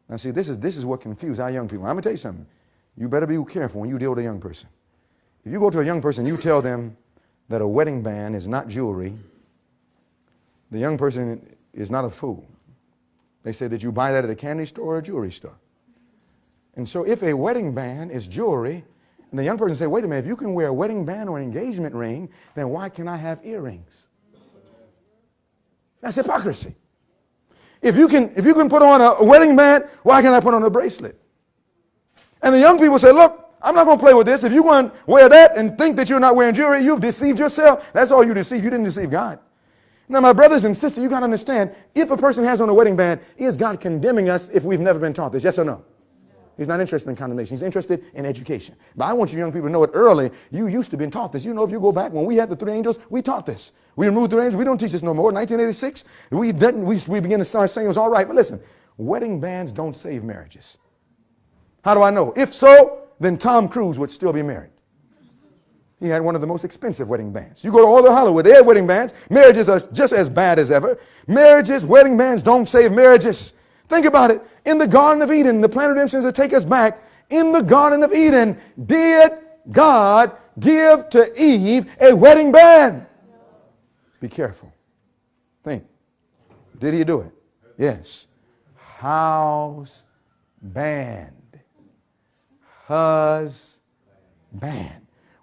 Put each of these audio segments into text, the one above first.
Now see, this is what confuses our young people. I'm going to tell you something. You better be careful when you deal with a young person. If you go to a young person, you tell them that a wedding band is not jewelry, the young person is not a fool. They say that you buy that at a candy store or a jewelry store. And so if a wedding band is jewelry, and the young person say, wait a minute, if you can wear a wedding band or an engagement ring, then why can I have earrings? That's hypocrisy. If you can put on a wedding band, why can't I put on a bracelet? And the young people say, look, I'm not going to play with this. If you want to wear that and think that you're not wearing jewelry, you've deceived yourself. That's all you deceived. You didn't deceive God. Now, my brothers and sisters, you got to understand, if a person has on a wedding band, is God condemning us if we've never been taught this? Yes or no? He's not interested in condemnation. He's interested in education. But I want you young people to know it early. You used to be taught this. You know, if you go back, when we had the three angels, we taught this. We removed the three angels. We don't teach this no more. In 1986, we began to start saying it was all right. But listen, wedding bands don't save marriages. How do I know? If so, then Tom Cruise would still be married. He had one of the most expensive wedding bands. You go to all of Hollywood, they have wedding bands. Marriages are just as bad as ever. Marriages, wedding bands don't save marriages. Think about it. In the Garden of Eden, the plan of redemption is to take us back. In the Garden of Eden, did God give to Eve a wedding band? Be careful. Think. Did he do it? Yes. House band. Husband.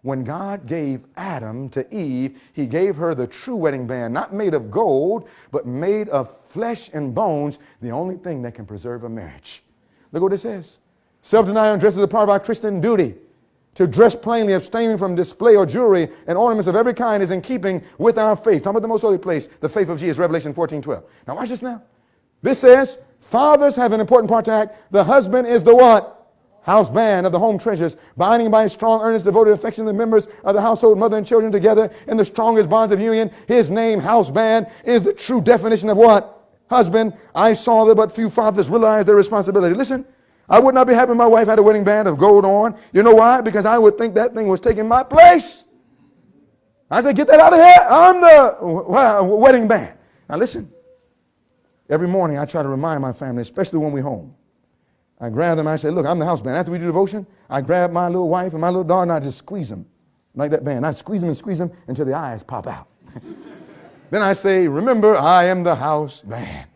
When God gave Adam to Eve, he gave her the true wedding band, not made of gold, but made of flesh and bones, the only thing that can preserve a marriage. Look what it says. Self-denial and dress is a part of our Christian duty. To dress plainly, abstaining from display or jewelry and ornaments of every kind is in keeping with our faith. Talking about the most holy place, the faith of Jesus, Revelation 14:12. Now watch this now. This says, fathers have an important part to act. The husband is the what? House band of the home treasures, binding by a strong, earnest, devoted affection the members of the household, mother and children together in the strongest bonds of union. His name, house band, is the true definition of what? Husband. I saw that but few fathers realize their responsibility. Listen, I would not be happy if my wife had a wedding band of gold on. You know why? Because I would think that thing was taking my place. I said, get that out of here. I'm the wedding band. Now listen, every morning I try to remind my family, especially when we're home. I grab them, I say, look, I'm the house band. After we do devotion, I grab my little wife and my little daughter and I just squeeze them like that band. I squeeze them until the eyes pop out. Then I say, remember, I am the house band.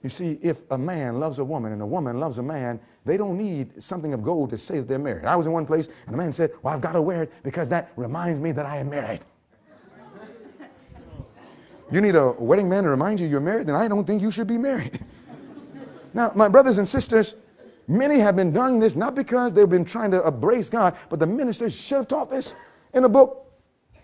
You see, if a man loves a woman and a woman loves a man, they don't need something of gold to say that they're married. I was in one place and the man said, well, I've got to wear it because that reminds me that I am married. You need a wedding band to remind you you're married? Then I don't think you should be married. Now, my brothers and sisters, many have been doing this not because they've been trying to embrace God, but the ministers should have taught this in a book.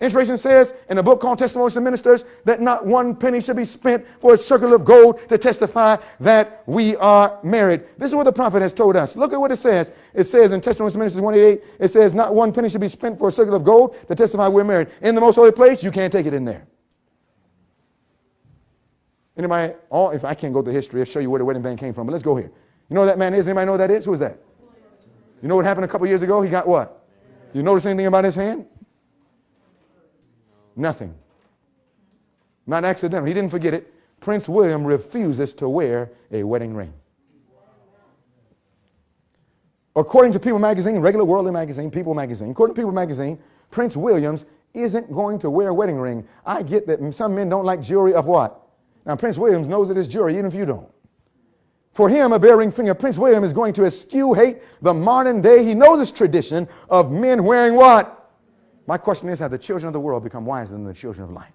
Inspiration says in a book called Testimonies to Ministers that not one penny should be spent for a circle of gold to testify that we are married. This is what the prophet has told us. Look at what it says. It says in Testimonies to Ministers 188, it says not one penny should be spent for a circle of gold to testify we're married. In the most holy place, you can't take it in there. Anybody, if I can't go to history, I'll show you where the wedding band came from, but let's go here. You know who that man is? Anybody know who that is? Who is that? You know what happened a couple years ago? He got what? You notice anything about his hand? Nothing. Not accidental. He didn't forget it. Prince William refuses to wear a wedding ring. According to People magazine, regular worldly magazine, People magazine, according to People magazine, Prince Williams isn't going to wear a wedding ring. I get that some men don't like jewelry of what? Now, Prince Williams knows it is jewelry, even if you don't. For him, a bare ring finger, Prince William is going to eschew hate the modern day. He knows this tradition of men wearing what? My question is, have the children of the world become wiser than the children of light?